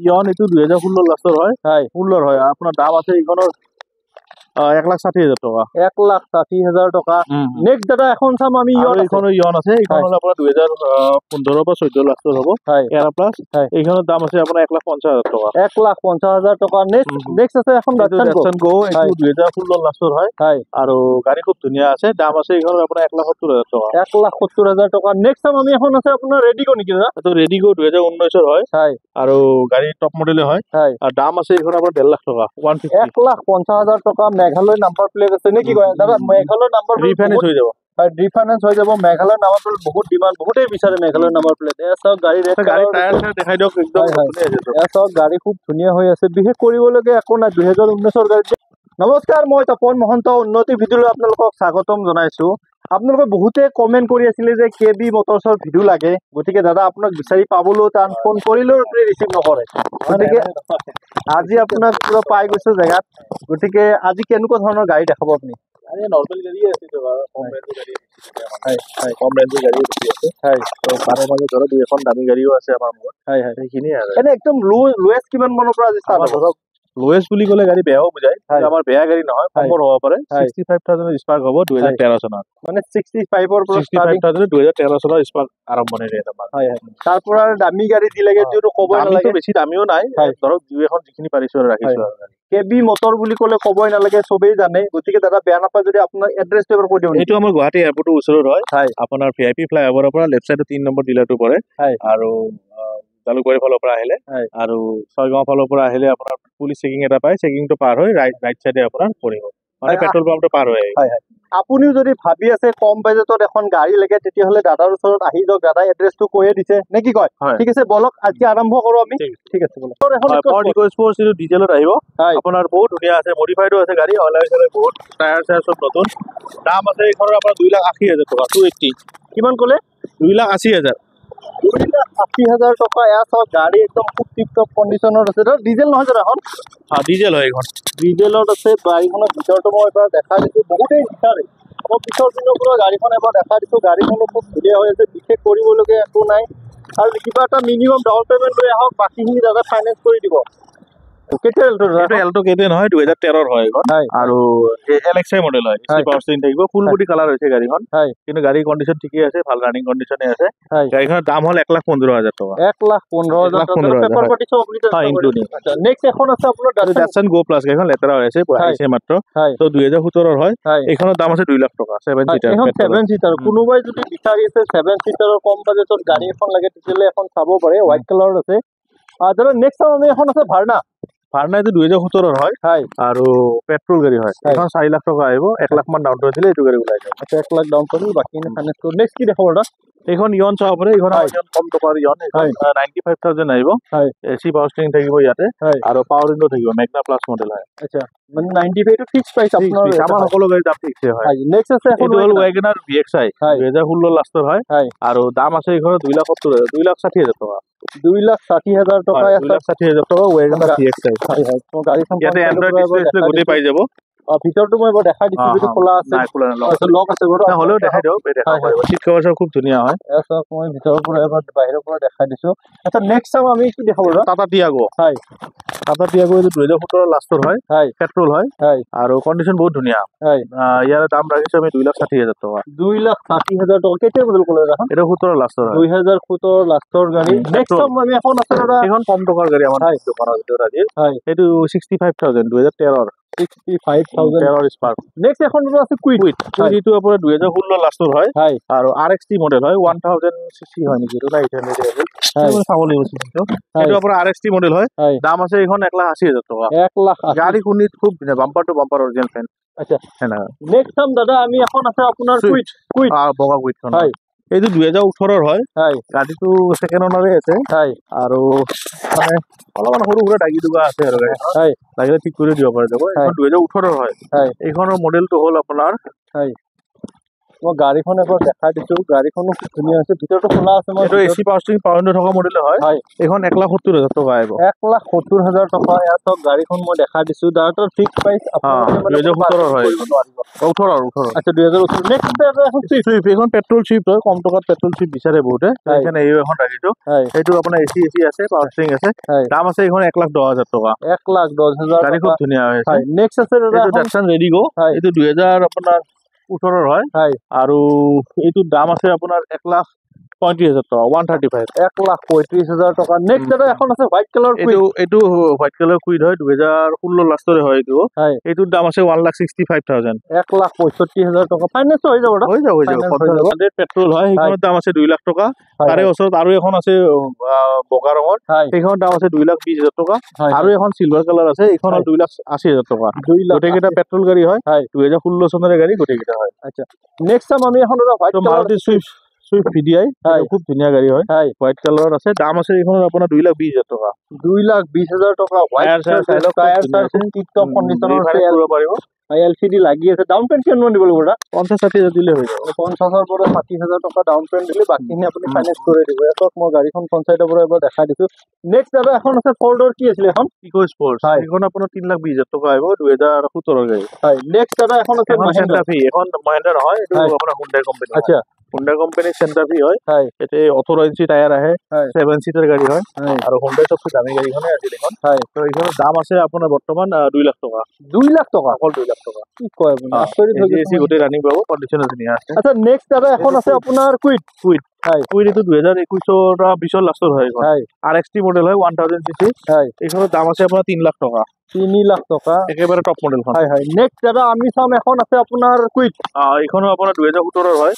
Eon এইটো 2016 লাষ্টৰ হয় 16 হয় আপোনাৰ দাম আছে এইখনৰ 1,60,000 টকা 1,60,000 টকা নেক্সট দাদা এখন চাম আমি এইখনো ইয়ন আছে এইখন হল আপোনাৰ 2015 বা 14 লাষ্টৰ হ'ব এৰা প্লাছ এইখনৰ দাম আছে আপোনাৰ 1,50,000 টকা 1,50,000 টকা নেক্সট আছে এখন ডাটসন গো এইটো 2016 লাষ্টৰ হয় আৰু গাড়ী খুব ধুনীয়া আছে দাম আছে এইখনৰ আপোনাৰ 1,70,000 টকা 1,70,000 টকা নেক্সট চাম আমি এখন আছে আপোনাৰ ৰেডিগো নেকি দাদা এইটো ৰেডিগো 2019 হয় আৰু গাড়ী টপ মডেলে হয় আৰু দাম আছে এইখন আপোনাৰ 1.5 লাখ টকা 1,50,000 টকা মেঘালয় নাম্বাৰ প্লেট আছে নেকি কয় দাদা মেঘালয় নাম্বাৰ ৰিফাইনেন্স হৈ যাব ৰিফাইনেন্স হৈ যাব মেঘালয় নাম্বাৰ প্লেট বহুত ডিমান্ড বহুতেই বিচাৰে মেঘালয় নাম্বাৰ প্লেট চাওক গাড়ী টায়াৰ দেখাই দিয়ক একদম চাওক গাড়ী খুব ধুনীয়া হৈ আছে বিশেষ কৰিবলগীয়া একো নাই 2019 গাড়ী নমস্কাৰ মই তপন মহন্ত উন্নতি ভিডিঅ'লৈ আপোনালোকক স্বাগতম জনাইছো আপোনালোকে বহুতে কমেন্ট কৰি আছিলে যে কেবি মটৰছৰ ভিডিঅ' লাগে গতিকে দাদা আপোনাক বিচাৰি পাবলৈ টান ফোন কৰিলেও আপুনি ৰিচিভ নকৰে গতিকে আজি আপোনাক পুৰা পাই গৈছে জেগাত গতিকে আজি কেনেকুৱা ধৰণৰ গাড়ী দেখাব আপুনি নৰ্মেল গাড়ী আছে কম ৰেঞ্জৰ গাড়ী আছে তো তাৰে মাজত ধৰক দুই এখন দামী গাড়ীও আছে আমাৰ মনত সেইখিনিয়ে আৰু এনে একদম লোৱেষ্ট কিমান মানৰ পৰা আজি ষ্টাৰ্ট হ'ব লোৱেষ্ট বুলি ক'লে গাড়ী বেয়াও বুজায় আমাৰ বেয়া গাড়ী নহয় কমৰ হ'ব পাৰে 65,000 স্পাৰ্ক হ'ব 2013 চনত মানে 65 ৰ পৰা 65,000 2013 চনৰ স্পাৰ্ক আৰম্ভণি ৰেট আমাৰ তাৰ পৰা দামী গাড়ী দিলেগে যিটো ক'বই নালাগে বেছি দামীও নাই ধৰক দুই এখন যিখিনি পাৰিছো আৰু ৰাখিছো কেবি মটৰ বুলি ক'লে ক'বই নালাগে চবেই জানে গতিকে দাদা বেয়া নাপায় যদি আপোনাৰ এড্ৰেছটো এবাৰ কৈ দিওঁ এইটো আমাৰ গুৱাহাটী এয়াৰপৰ্টৰ ওচৰত হয় আপোনাৰ VIP ফ্লাইঅভাৰৰ পৰা লেফ্ট চাইডত 3 নম্বৰ ডিলাৰটো পৰে আৰু জালুকবাৰীৰ ফালৰ পৰা আহিলে আৰু ছয়গাঁও ফালৰ পৰা আহিলে আপোনাৰ পুলিচ চেকিং এটা পায় চেকিংটো পাৰ হৈ ৰাইট চাইডে আপোনাৰ পৰিব মানে পেট্ৰল পাম্পটো পাৰ হৈ আপুনিও যদি ভাবি আছে কম বাজেটত এখন গাড়ী লাগে তেতিয়াহ'লে দাদাৰ ওচৰত আহি যাওক দাদা এড্ৰেছটো কৈয়ে দিছে নে কি কয় ঠিক আছে বলক আজি আৰম্ভ কৰো আমি ঠিক আছে বলক স্পৰ্টছ এইটো ডিজেলত আহিব আপোনাৰ বহুত ধুনীয়া আছে মডিফাইডো আছে গাড়ী অইল বহুত টায়াৰ চায়াৰ চব নতুন দাম আছে এইখনৰ আপোনাৰ 2,80,000 টকা 280 কিমান ক'লে 2,80,000 2,80,000 টকা এয়া চাওক গাড়ী একদম খুব টিপটপ কণ্ডিশ্যনত আছে ডিজেল নহয় জানো এখন ডিজেল হয় এইখন ডিজেলত আছে গাড়ীখনৰ ভিতৰতো মই এবাৰ দেখাই দিছোঁ বহুতেই বিচাৰে মই পিছৰ দিনৰ পৰা গাড়ীখন এবাৰ দেখাই দিছোঁ গাড়ীখনো খুব ধুনীয়া হৈ আছে বিশেষ কৰিবলগীয়া একো নাই আৰু কিবা এটা মিনিমাম ডাউন পে'মেণ্ট লৈ আহক বাকীখিনি দাদা ফাইনেন্স কৰি দিব এল্টো কেতিয়া নহয় 2013 হয় এইখন আৰু LXI মডেল হয় পাৱাৰ ষ্টিয়াৰিং থাকিব ফুল বডি কালাৰ হৈছে গাড়ীখন কিন্তু গাড়ীৰ কণ্ডিশ্যন ঠিকেই আছে ভাল ৰানিং কণ্ডিশ্যনে আছে গাড়ীখনৰ দাম হ'ল 1,15,000 টকা 1,15,000 ইনক্লুডিং নেক্সট এখন আছে আপোনাৰ ডাটসন গো প্লাছ গাড়ীখন লেতেৰা হৈ আছে আহিছে মাত্ৰ তো 2017 হয় এইখনৰ দাম আছে 2 লাখ টকা 7 চিটাৰ কোনোবাই যদি বিচাৰি আছে 7 চিটাৰৰ কম বাজেটত গাড়ী এখন লাগে তেতিয়াহ'লে এখন চাব পাৰে হোৱাইট কালাৰত আছে দাদা নেক্সট আমি এখন আছে ভাৰ্না এইটো 2017 হয় আৰু পেট্ৰল গাড়ী হয় এখন 4 লাখ টকা আহিব 1 লাখ মান ডাউন দিলে এইটো গাড়ী ওলাই যায় 1 লাখ ডাউন কৰি বাকী ফাইনেন্স কৰি নেক্সট কি দেখাব দাদা এইখন ইয়ন চাব পাৰে এইখন কম টকাৰ ইয়ন 95,000 আহিব AC পাৱাৰ ষ্টিয়াৰিং থাকিব ইয়াতে আৰু পাৱাৰ উইণ্ডো থাকিব মেগনা প্লাছ মডেল হয় আচ্ছা মানে 95 টো ফিক্স প্ৰাইস আপোনাৰ আমাৰ সকলো গাড়ী দাম ফিক্স হয় নেক্সট আছে এখন হ'ল WagonR VXI 2016 লাষ্টৰ হয় আৰু দাম আছে এইখনৰ 2,60,000 টকা 2,60,000 টকা 2,60,000 টকা WagonR VXI গাড়ীখন ইয়াতে এন্ড্ৰইড ডিসপ্লে গোটেই পাই যাব ভিতৰটো মই এবাৰ দেখাই দিছোঁ যদি খোলা আছে লক আছে হ'লেও দেখাই দিয়ক চিট কভাৰ খুব ধুনীয়া হয় মই ভিতৰৰ পৰা এবাৰ বাহিৰৰ পৰা দেখাই দিছোঁ আচ্ছা নেক্সট চাম আমি কি দেখাব টাটা টিয়াগো এইটো 2017 লাষ্টৰ হয় পেট্ৰল হয় আৰু কণ্ডিশ্যন বহুত ধুনীয়া ইয়াৰ দাম ৰাখিছোঁ আমি 2,60,000 টকা 2,60,000 টকা কেতিয়া মডেল ক'লে এখন 2017 লাষ্টৰ 2017 লাষ্টৰ গাড়ী নেক্সট চাম আমি এখন আছে দাদা এখন কম টকাৰ গাড়ী আমাৰ দোকানৰ ভিতৰত আজি এইটো 65,000 2013 65,000 স্পাৰ্ক নেক্সট এখন আছে কুইট এইটো আপোনাৰ 2016 লাষ্টৰ হয় আৰু RXT মডেল হয় 1000 cc হয় নেকি এইটো 800 আছে চাব লাগিব এইটো আপোনাৰ RXT মডেল হয় দাম আছে এইখন 1,80,000 টকা 1,80,000 গাড়ী খুনিত খুব বাম্পাৰ টু বাম্পাৰ অৰিজিনেল ফেন আচ্ছা নেক্সট চাম দাদা আমি এখন আছে আপোনাৰ কুইট বগা কুইটখন এইটো 2018 হয় গাড়ীটো সেকেন্ড অনাৰে আছে আৰু মানে অলপমান সৰু সুৰা দাগি দুগা আছে আৰু লাগিলে ঠিক কৰি দিব পৰা যাব এইখন 2018 হয় এইখনৰ মডেলটো হ'ল আপোনাৰ মই গাড়ীখন এবাৰ দেখাই দিছো, গাড়ীখনো খুব ধুনীয়া আছে, ভিতৰতো খোলা আছে। মই এইটো AC power steering power window থকা মডেল হয়। এইখন 1,70,000 টকা আহিব। 1,70,000 টকা। ইয়াত চাওক গাড়ীখন মই দেখাই দিছো। দাদাৰ ফিক্স প্ৰাইচ আপোনালোকে 2017 হয়। 18। আচ্ছা 2018। নেক্সট এখন সুইফ্ট, এইখন পেট্ৰল সুইফ্ট হয়। কম টকাত পেট্ৰল সুইফ্ট বিচাৰে বহুতে, সেইকাৰণে এই এখন ৰাখিছো। এইটো আপোনাৰ এচি আছে, পাৱাৰ ষ্টিয়াৰিং আছে। দাম আছে এইখন 1,10,000 টকা। 1,10,000 গাড়ী খুব ধুনীয়া হৈছে। নেক্সট আছে দাদা ডাটছন ৰেডিগো। এইটো 2018 হয়। আৰু এইটোৰ দাম আছে আপোনাৰ 1,35,000 টকা। 135। 1,35,000 টকা। নেক্সট দাদা এখন আছে হোৱাইট কালাৰ। এইটো হোৱাইট কালাৰ কুইড হয়, 2016 লাষ্টৰে হয় এইটো। এইটোৰ দাম আছে 1,65,000। 1,65,000 টকা। ফাইনেন্স হৈ যাব। হৈ যাব। পেট্ৰল হয়, সেইখনৰ দাম আছে 2 লাখ টকা। তাৰে ওচৰত আৰু এখন আছে বগা ৰঙৰ, সেইখনৰ দাম আছে 2,20,000 টকা। আৰু এখন চিলভাৰ কালাৰ আছে, এইখনৰ 2,80,000 টকা। গোটেইকেইটা পেট্ৰল গাড়ী হয়, 2016 চনৰে গাড়ী গোটেইকেইটা হয়। আচ্ছা, নেক্সট টাইম আমি এখন হোৱাইট মাৰুতি সুইফ্ট VDI, খুব ধুনীয়া গাড়ী হয়, হোৱাইট কালাৰত আছে। দাম আছে এইখনৰ আপোনাৰ 2,20,000 টকা। 2,20,000 টকা। LCD লাগি আছে। ডাউন পেমেণ্ট কিমান দিব লাগিব? 50-60,000 দিলে হৈ যাব। 50,000 পৰা 60,000 টকা ডাউন পেমেণ্ট দিলে বাকীখিনি আপুনি ফাইনেন্স কৰি দিব। ইয়াত মই গাড়ীখন পঞ্চায়তৰ পৰা এবাৰ দেখাই দিছো। নেক্সট দাদা এখন আছে ফৰ্ডৰ, কি আছিলে এখন? EcoSport. এইখন আপোনাৰ 3,20,000 টকা আহিব, 2017 গাড়ী। নেক্সট দাদা এখন আছে চেণ্টা ফি। এখন মহিন্দ্ৰা নহয়, এইটো আপোনাৰ হুণ্ডাই কোম্পানী। আচ্ছা, হুণ্ডাই কোম্পানীৰ চেণ্টা ফি হয়। এতে 18 ইঞ্চি টায়াৰ আহে, 7 সিটাৰ গাড়ী হয়। আৰু হুণ্ডাই চবচে দামী গাড়ীখনে আছিল এইখন। তো এইখনৰ দাম আছে আপোনাৰ বৰ্তমান 2 লাখ টকা। 2 লাখ টকা? অকল 2 লাখ টকা। কি কয় আপুনি? আচৰিত হৈ গৈছে। গোটেই ৰানিং পাব, কণ্ডিচনাৰ ধুনীয়া আছে। আচ্ছা, নেক্সট দাদা এখন আছে আপোনাৰ কুইড। এইটো 2021 লাষ্টৰ হয়। RXT মডেল হয়, 1000 cc। এইখনৰ দাম আছে আপোনাৰ 3 লাখ টকা। 3 লাখ টকা, একেবাৰে টপ মডেলখন। নেক্সট দাদা আমি চাম এখন আছে আপোনাৰ কুইড। এইখনো আপোনাৰ 2017 হয়।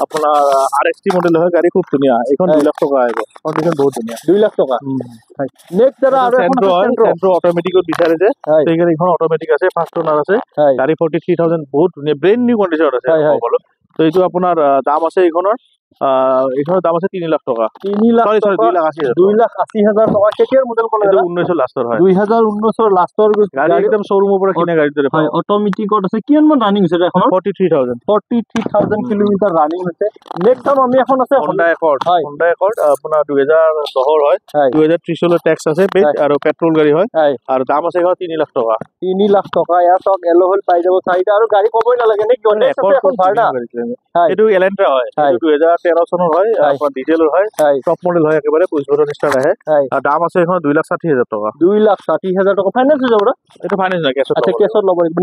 আপোনাৰ RXT মডেল হয়, গাড়ী খুব ধুনীয়া। এইখন 2 লাখ টকা আহিব, কণ্ডিচন বহুত ধুনীয়া। 2 লাখ টকা। নেক্সট দাদা আৰু এখন চেন্ট্ৰো অটোমেটিকত বিচাৰে যে, সেই গাড়ীখন অটোমেটিক আছে, ফাৰ্ষ্ট ওনাৰ আছে। গাড়ী 43,000, বহুত ধুনীয়া, ব্ৰেণ্ড নিউ কণ্ডিচনত আছে। তো এইটো আপোনাৰ দাম আছে এইখনৰ দাম আছে 3 লাখ টকা। 2 লাখ 80,000 টকা। কেতিয়াৰ মডেল ক'লে? 19 লাষ্টৰ হয়। 2019 লাষ্টৰ গাড়ী একদম শ্বৰুমৰ পৰা কিনা গাড়ীৰ দৰে। অটোমেটিকত আছে। কিমান মান ৰানিং হৈছে এখন? 43,000 কিলোমিটাৰ ৰানিং হৈছে। নেক্সট টাইম আমি এখন আছে Honda Accord। Honda Accord আপোনাৰ 2010 হয়, 2030 টেক্স আছে, আৰু পেট্ৰল গাড়ী হয়। আৰু দাম আছে 3 লাখ টকা। 3 লাখ টকা। ইয়াত চক এল'হেল পাই যাব, চাৰিটা। আৰু গাড়ী ক'বই নালাগে নেকি? এখন ভাড়া। এইটো এলেন্ট্ৰা হয়, 2013 চনৰ হয়, আপোনাৰ ডিজেলৰ হয়, টপ মডেল হয়, একেবাৰে 25 বছৰ ষ্টাৰ্ট আহে। দাম আছে এখন 2,60,000 টকা। 2,60,000 টকা। ফাইনেন্স হৈ যাব? এইটো ফাইনেন্স নহয়, কেছত। আচ্ছা, কেছত ল'ব লাগিব।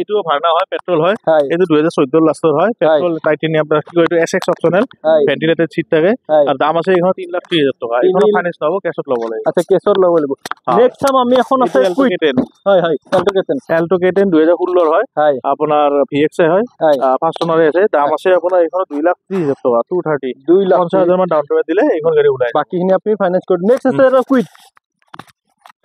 এইটো ভাড়া হয়, পেট্ৰল হয়। এইটো 2014 লাষ্টৰ হয়, পেট্ৰল টাইটেনিয়াম, এইটো SX অপচনেল, ভেন্টিলেটেড সিট থাকে। আৰু দাম আছে এইখন 3,30,000 টকা। এইখন ফাইনেন্স নহব, কেছত ল'ব লাগিব। আচ্ছা, কেছত ল'ব লাগিব। নেক্সট টাইম আমি এখন আছে এল্টো K10, 2016 হয়, আপোনাৰ VXI হয়, ফাৰ্ষ্ট ওনাৰে আছে। দাম আছে আপোনাৰ এইখন 2,30,000 টকা। 230, 50,000 মান ডাউন পেমেণ্ট দিলে এইখন গাড়ী ওলাই। বাকীখিনি আপুনি ফাইনেন্স কৰি। নেক্সট আছে এটা কুইড।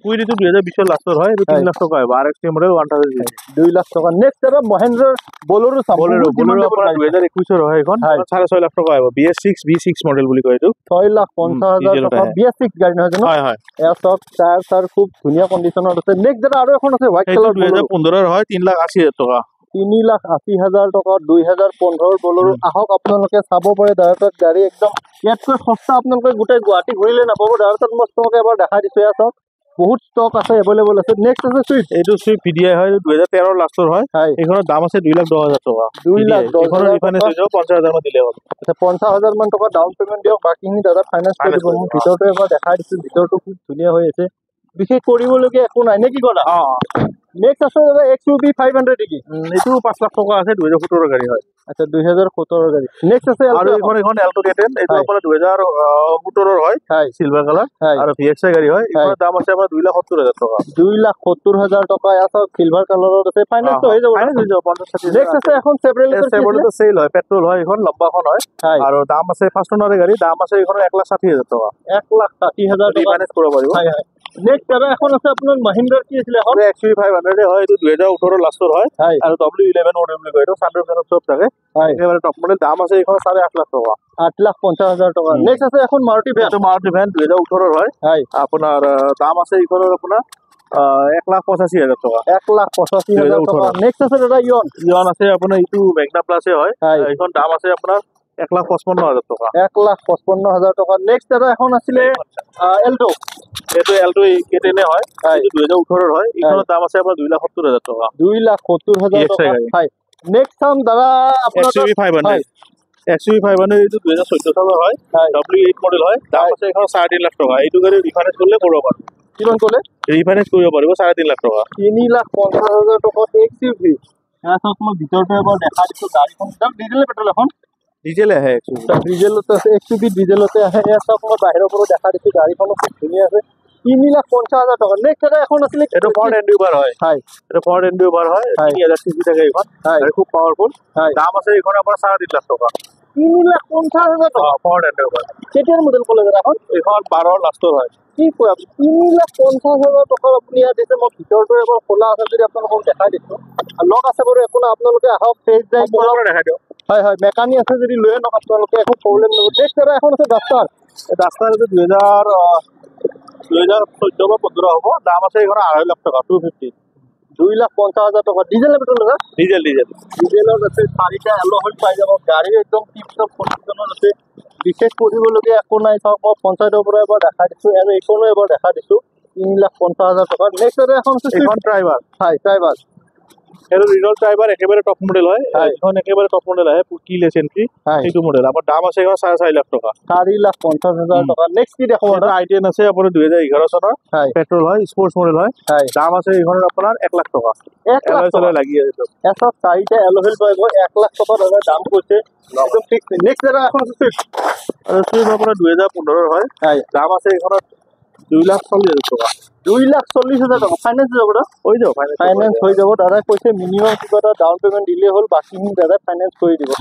এইটো 2020 লাষ্টৰ হয়, এইটো 3 লাখ টকা হয়, RXT মডেল, 1000 cc। 2 লাখ টকা। নেক্সট এটা মহেন্দ্ৰৰ বলেৰো চাম। বলেৰো আপোনাৰ 2021 হয়, এইখন 6.5 লাখ টকা আহিব। BS6 মডেল বুলি কয় এইটো। 6,50,000 টকা। BS6 গাড়ী নহয় জানো? এয়া চক টায়াৰ খুব ধুনীয়া কণ্ডিচনত আছে। নেক্সট দাদা আৰু এখন আছে হোৱাইট কালাৰ, 2015 হয়, 3,80,000 টকা। 3,80,000 টকা। 2015 বলেৰো। আহক আপোনালোকে চাব পাৰে দাদাৰ তাত গাড়ী একদম ইয়াতকৈ সস্তা আপোনালোকে গোটেই গুৱাহাটী ঘূৰিলে নাপাব। দাদাৰ তাত মই ষ্টক এবাৰ দেখাই দিছো। এয়া চাওক, বহুত ষ্টক আছে, এভেইলেবল আছে। নেক্সট আছে সুইফ্ট। এইটো সুইফ্ট VDI হয়, 2013 লাষ্টৰ হয়। এইখনৰ দাম আছে 2,10,000 টকা। 2,10,000 ৰিফাইনেন্স হৈ যাব, 50,000 মান দিলে হ'ল। আচ্ছা, 50,000 মান টকা ডাউন পেমেণ্ট দিয়ক, বাকীখিনি দাদা ফাইনেন্স কৰি দিব। মই ভিতৰটো এবাৰ দেখাই দিছো, ভিতৰটো খুব ধুনীয়া হৈ আছে, বিশেষ কৰিবলগীয়া একো নাই নে কি ক'লা? নেক্সট আছে দাদা XUV 500 নেকি? এইটো 5 লাখ টকা আছে, 2017 গাড়ী হয়। আচ্ছা, 2017 গাড়ী। নেক্সট আছে আৰু এখন এল্টো K10, এইটো আপোনাৰ 2017 হয়, সিলভাৰ কালাৰ, আৰু VXI গাড়ী হয়। এইখনৰ দাম আছে আপোনাৰ 2,70,000 টকা। 2,70,000 টকা। ইয়াত সিলভাৰ কালাৰত আছে, ফাইনেন্স হৈ যাব। 50-60। নেক্সট আছে এখন চেভ্ৰলেট চেল হয়, পেট্ৰল হয়, এইখন লম্বাখন হয়। আৰু দাম আছে, ফাৰ্ষ্ট ওনাৰে গাড়ী, দাম আছে এইখনৰ 1,60,000 টকা। 1,60,000 টকা ফাইনেন্স কৰিব পাৰিব। নেক্সট দাদা এখন আছে আপোনাৰ মহিন্দ্ৰাৰ, কি আছিলে এখন? XUV 500 হয়, এইটো 2018 লাষ্টৰ হয়, আৰু W11 মডেল বুলি কয়। এইটো সানৰুফ চব থাকে, একেবাৰে টপ মডেল। দাম আছে এইখন 8.5 লাখ টকা। 8,50,000 টকা। নেক্সট আছে এখন মাৰুতি ভেন। 2018 হয়, আপোনাৰ দাম আছে এইখনৰ আপোনাৰ 1,85,000 টকা 1,85,000 টকা নেক্সট আছে দাদা ইয়ন ইয়ন আছে আপোনাৰ এইটো মেগনা প্লাছে হয় হয় এইখন দাম আছে আপোনাৰ 1,55,000 টকা 1,55,000 টকা নেক্সট দাদা এখন আছিলে এল্টো এইটো এলটো কেটেনে হয় এইটো 2018 হয় এইখনৰ দাম আছে আপোনাৰ 2,70,000 টকা 2,70,000 টকা হয় নেক্সট চাম দাদা আপোনাৰ XUV 500 XUV 500 এইটো 2014 চনৰ হয় W8 মডেল হয় দাম আছে এখন 3.5 লাখ টকা এইটো গাড়ী ৰিফাইনেন্স কৰিলে কৰিব পাৰিব কিমান ক'লে ৰিফাইনেন্স কৰিব পাৰিব 3.5 লাখ টকা 3,50,000 টকা XUV চাওক মই ভিতৰতে এবাৰ দেখা দিছোঁ গাড়ীখন ডিজেল পেট্ৰল এখন ডিজেল আহে ডিজেলতে আছে XUV ডিজেলতে আহে এয়া চাওক মই বাহিৰৰ পৰা দেখা দিছোঁ গাড়ীখনো খুব ধুনীয়া আছে 3,50,000 টকা নেক্সট এটা এখন আছিলে এইটো ফৰ্ড এন্ডুভাৰ হয় এইটো ফৰ্ড এন্ডুভাৰ হয় 3,000 সিসি থাকে এইখন খুব পাৱাৰফুল দাম আছে এইখন আপোনাৰ 3.5 লাখ টকা 3,50,000 টকা ফৰ্ড এন্ডুভাৰ কেতিয়াৰ মডেল ক'লে দাদা এইখন 12 লাষ্টৰ হয় কি কয় আপুনি 3,50,000 টকা আপুনি ইয়াত দিছে মই ভিতৰটো এবাৰ খোলা আছে যদি আপোনালোকক দেখাই দিছোঁ লগ আছে বাৰু একো নাই আপোনালোকে আহক টেষ্ট ড্ৰাইভ কৰক দেখাই দিয়ক হয় হয় মেকানিক আছে যদি লৈ আনক আপোনালোকে একো প্ৰব্লেম নহ'ব নেক্সট দাদা এখন আছে ডাষ্টাৰ ডাষ্টাৰ এইটো 2014 বা 15 হ'ব দাম আছে এইখন 2.5 লাখ টকা 250 2,50,000 টকা ডিজেল পেট্ৰল দাদা ডিজেল ডিজেলত আছে 4টা এল'হইল পাই যাব গাড়ী একদম টিপটপ কণ্ডিশ্যনত আছে বিশেষ কৰিবলগীয়া একো নাই চাওক মই পঞ্চায়তৰ পৰা এবাৰ দেখাই দিছোঁ আৰু এইখনো এবাৰ দেখাই দিছোঁ 3,50,000 টকা নেক্সট দাদা এখন আছে এইখন ড্ৰাইভাৰ হয় ড্ৰাইভাৰ এইটো ৰিনল্ট ড্ৰাইভাৰ একেবাৰে টপ মডেল হয় এইখন একেবাৰে টপ মডেল আহে কিলেছ এন্ট্ৰি এইটো মডেল আমাৰ দাম আছে এইখন 4.5 লাখ টকা 4,50,000 টকা নেক্সট কি দেখো এটা i10 আছে আপোনাৰ 2011 চনৰ পেট্ৰল হয় স্পৰ্টছ মডেল হয় দাম আছে এইখনৰ আপোনাৰ 1 লাখ টকা 1 লাখ টকা লাগি আছে এসব 4টা এল'হইল পাই গ'ল 1 লাখ টকা দাদা দাম কৈছে একদম ফিক্স নেক্সট দাদা এখন আছে সুইফট আৰু সুইফট আপোনাৰ 2015 হয় দাম আছে এইখনত 2,40,000 টকা 2,40,000 টকা ফাইনেন্স যাব দাদা হৈ যাব ফাইনেন্স হৈ যাব দাদা কৈছে মিনিমাম কিবা এটা ডাউন পেমেণ্ট দিলে হ'ল বাকীখিনি দাদা ফাইনেন্স কৰি দিব